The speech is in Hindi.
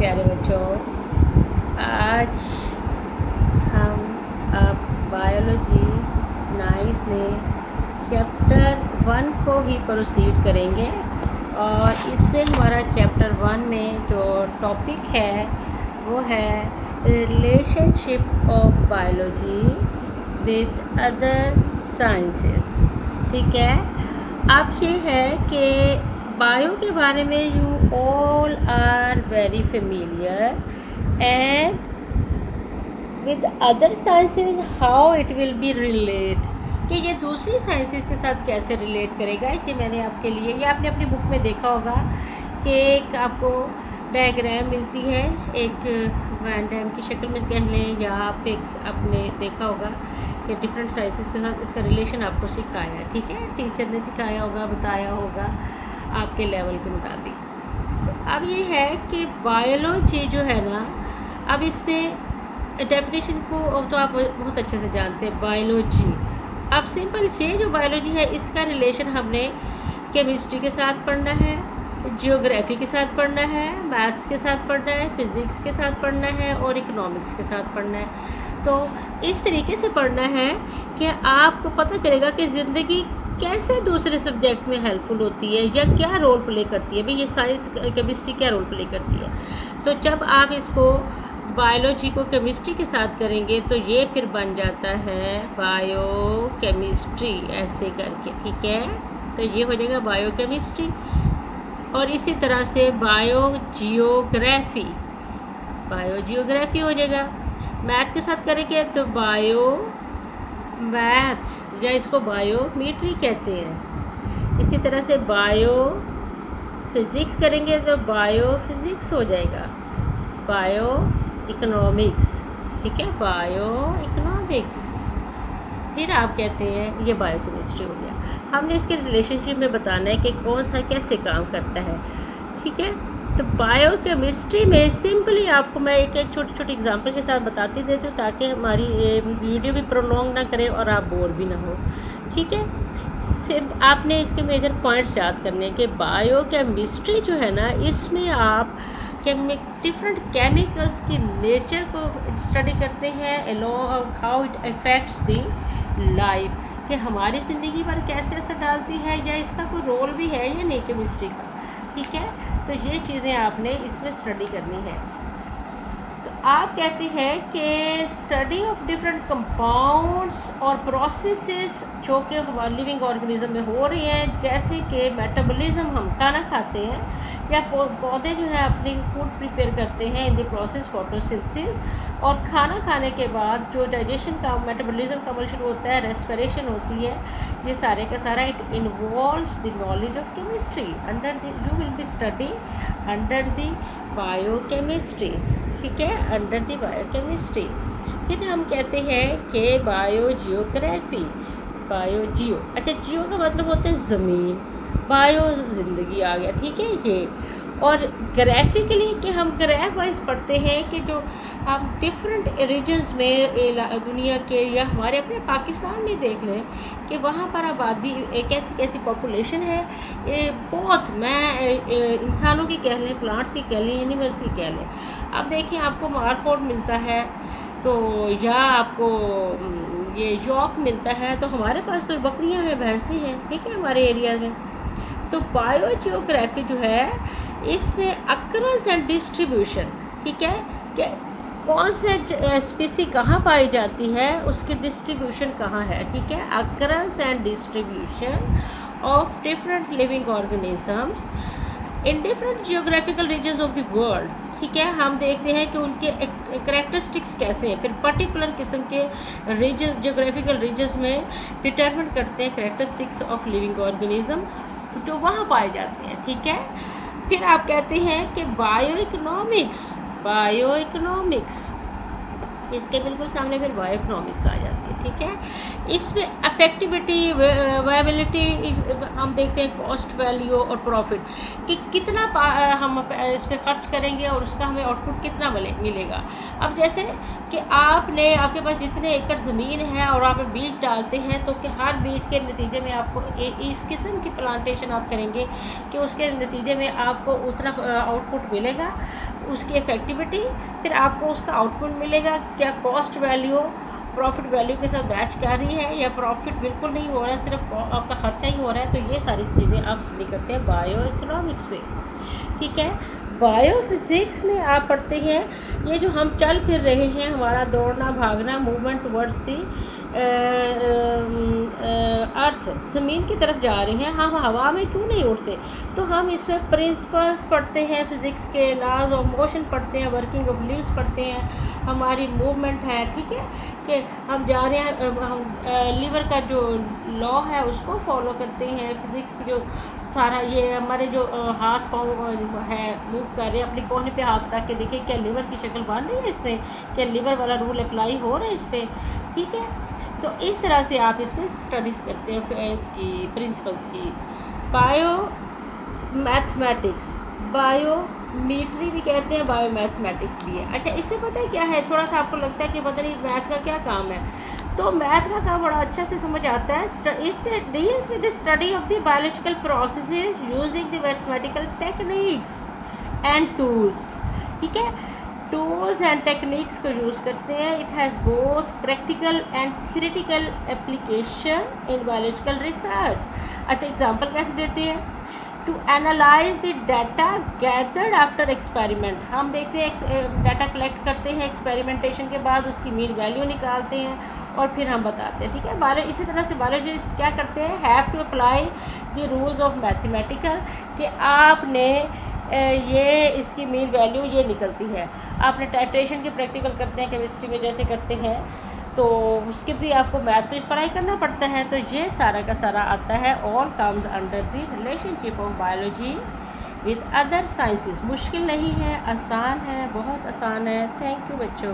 प्यारे बच्चों, आज हम अब बायोलॉजी 9th में चैप्टर 1 को ही प्रोसीड करेंगे और इसमें हमारा चैप्टर 1 में जो टॉपिक है वो है relationship of biology with other sciences. ठीक है, अब ये है कि बायो के बारे में you all are very familiar and with other sciences how it will be relate, कि ये दूसरी साइंसेस के साथ कैसे रिलेट करेगा। ये मैंने आपके लिए, ये आपने अपनी बुक में देखा होगा कि एक आपको डायग्राम मिलती है, एक वैन डायग्राम की शक्ल में कह लें, या आप एक आपने देखा होगा कि डिफरेंट साइंसेस के साथ इसका रिलेशन आपको सिखाया है। ठीक है, टीचर ने सिखाया होगा, बताया होगा आपके लेवल के मुताबिक। तो अब ये है कि बायोलॉजी जो है ना, अब इसमें डेफिनेशन को तो आप बहुत अच्छे से जानते हैं। बायोलॉजी, अब सिंपल ये जो बायोलॉजी है इसका रिलेशन हमने केमिस्ट्री के साथ पढ़ना है, जियोग्राफी के साथ पढ़ना है, मैथ्स के साथ पढ़ना है, फिज़िक्स के साथ पढ़ना है और इकोनॉमिक्स के साथ पढ़ना है। तो इस तरीके से पढ़ना है कि आपको पता चलेगा कि ज़िंदगी कैसे दूसरे सब्जेक्ट में हेल्पफुल होती है या क्या रोल प्ले करती है। भाई ये साइंस केमिस्ट्री क्या रोल प्ले करती है। तो जब आप इसको बायोलॉजी को केमिस्ट्री के साथ करेंगे तो ये फिर बन जाता है बायो केमिस्ट्री, ऐसे करके। ठीक है, तो ये हो जाएगा बायो केमिस्ट्री। और इसी तरह से बायो जियोग्राफी हो जाएगा। मैथ के साथ करेंगे तो बायो मैथ्स, या इसको बायोमेट्री कहते हैं। इसी तरह से बायो फिज़िक्स करेंगे तो बायो फिज़िक्स हो जाएगा। बायो इकोनॉमिक्स, ठीक है, बायो इकोनॉमिक्स। फिर आप कहते हैं ये बायो केमिस्ट्री हो गया। हमने इसके रिलेशनशिप में बताना है कि कौन सा कैसे काम करता है। ठीक है, तो बायो केमिस्ट्री में सिंपली आपको मैं एक छोटी छोटी एग्जांपल के साथ बताती देती हूँ ताकि हमारी वीडियो भी प्रोलॉन्ग ना करे और आप बोर भी ना हो। ठीक है, सिर्फ आपने इसके मेजर पॉइंट्स याद करने के। बायो केमिस्ट्री जो है ना, इसमें आप डिफरेंट केमिकल्स की नेचर को स्टडी करते हैं, along how it affects the life, कि हमारी ज़िंदगी पर कैसे असर डालती है या इसका कोई रोल भी है या नहीं केमिस्ट्री का। ठीक है, तो ये चीज़ें आपने इसमें स्टडी करनी है। तो आप कहते हैं कि स्टडी ऑफ डिफरेंट कंपाउंड्स और प्रोसेसेस जो कि हमारे लिविंग ऑर्गेनिज्म में हो रही हैं, जैसे कि मेटाबॉलिज्म, हम खाना खाते हैं या पौधे जो है अपनी फूड प्रिपेयर करते हैं इन द प्रोसेस फोटोसिंथेसिस, और खाना खाने के बाद जो डाइजेशन का मेटाबॉलिज्म का अमल शुरू होता है, रेस्पिरेशन होती है, ये सारे का सारा it involves the knowledge of chemistry under the you will be study under the biochemistry. ठीक है, अंडर द बायोकेमिस्ट्री। फिर हम कहते हैं कि बायो जियोग्राफी, बायो जियो, अच्छा जियो का मतलब होता है ज़मीन, बायो ज़िंदगी आ गया। ठीक है, ये और ग्राफिकली कि हम ग्राफ वाइज पढ़ते हैं कि जो हम डिफरेंट रीजन्स में दुनिया के या हमारे अपने पाकिस्तान में देख लें कि वहाँ पर आबादी कैसी कैसी पॉपुलेशन है, बहुत, मैं इंसानों की कह लें, प्लांट्स की कह लें, एनिमल्स की कह लें। अब देखिए आपको मार्कोड मिलता है तो, या आपको ये यॉर्क मिलता है, तो हमारे पास तो बकरियां हैं, भैंसें हैं। ठीक है, हमारे एरिया में। तो बायो जियोग्राफी जो है इसमें अक्रंस एंड डिस्ट्रीब्यूशन, ठीक है, कि कौन से स्पीसी कहाँ पाई जाती है, उसकी डिस्ट्रीब्यूशन कहाँ है। ठीक है, occurrence and distribution of different living organisms in different geographical regions of the world. ठीक है, हम देखते हैं कि उनके करैक्टरिस्टिक्स कैसे हैं, फिर पर्टिकुलर किस्म के रीजन, जियोग्राफिकल रीजन्स में डिटरमिन करते हैं करैक्टरिस्टिक्स ऑफ लिविंग ऑर्गेनिज्म जो वहाँ पाए जाते हैं। ठीक है, फिर आप कहते हैं कि बायो इकोनॉमिक्स, इसके बिल्कुल सामने फिर बायो इकोनॉमिक्स आ जाती है। ठीक है। इसमें अफेक्टिविटी, वायबिलिटी, हम देखते हैं कॉस्ट, वैल्यू और प्रॉफिट कि कितना हम इस पर खर्च करेंगे और उसका हमें आउटपुट कितना मिलेगा। अब जैसे कि आपके पास जितने एकड़ ज़मीन है और आप बीज डालते हैं तो कि हर बीज के नतीजे में आपको इस किस्म की प्लांटेशन आप करेंगे कि उसके नतीजे में आपको उतना आउटपुट मिलेगा, उसकी इफ़ेक्टिविटी, फिर आपको उसका आउटपुट मिलेगा, क्या कॉस्ट वैल्यू प्रॉफिट वैल्यू के साथ मैच कर रही है या प्रॉफिट बिल्कुल नहीं हो रहा है, सिर्फ आपका खर्चा ही हो रहा है। तो ये सारी चीज़ें आप स्टडी करते हैं बायो इकोनॉमिक्स में, ठीक है। बायोफिज़िक्स में आप पढ़ते हैं ये जो हम चल फिर रहे हैं, हमारा दौड़ना भागना, मूवमेंट टुवर्ड्स दी अर्थ, ज़मीन की तरफ जा रहे हैं, हम हवा में क्यों नहीं उड़ते। तो हम इसमें प्रिंसिपल्स पढ़ते हैं फिज़िक्स के, लॉज ऑफ मोशन पढ़ते हैं, वर्किंग ऑफ लीव्स पढ़ते हैं, हमारी मूवमेंट है, ठीक है, कि हम जा रहे हैं, हम लीवर का जो लॉ है उसको फॉलो करते हैं। फिज़िक्स की जो सारा ये हमारे जो हाथ पाँव है मूव कर रहे हैं, अपनी कोहनी पे हाथ रख के देखिए क्या लीवर की शक्ल बन रही है इसमें, क्या लीवर वाला रूल अप्लाई हो रहा है इस पर, ठीक है। तो इस तरह से आप इसमें स्टडीज़ करते हैं इसकी प्रिंसिपल्स की। बायो मैथमेटिक्स, बायोमेट्री भी कहते हैं, बायो मैथमेटिक्स भी है। अच्छा, इसमें पता है क्या है, थोड़ा सा आपको लगता है कि पता नहीं मैथ का क्या काम है, तो मैथ का काम बड़ा अच्छा से समझ आता है। It deals with the study of the biological processes using the mathematical techniques and tools, ठीक है, टूल्स एंड टेक्निक्स को यूज़ करते हैं। It has both practical and theoretical application in biological research. अच्छा, एग्जांपल कैसे देते हैं, to analyse the data gathered after experiment, हम देखते हैं डाटा कलेक्ट करते हैं एक्सपेरिमेंटेशन के बाद, उसकी मीन वैल्यू निकालते हैं और फिर हम बताते हैं, ठीक है। इसी तरह से बायोलॉजिस्ट क्या करते हैं, have to apply the rules of mathematical, कि आपने ये इसकी मीन वैल्यू ये निकलती है। आपने टाइट्रेशन के प्रैक्टिकल करते हैं केमिस्ट्री में जैसे करते हैं, तो उसके भी आपको मैथ में पढ़ाई करना पड़ता है। तो ये सारा का सारा आता है, all comes under the relationship of biology with other sciences. मुश्किल नहीं है, आसान है, बहुत आसान है। थैंक यू बच्चों।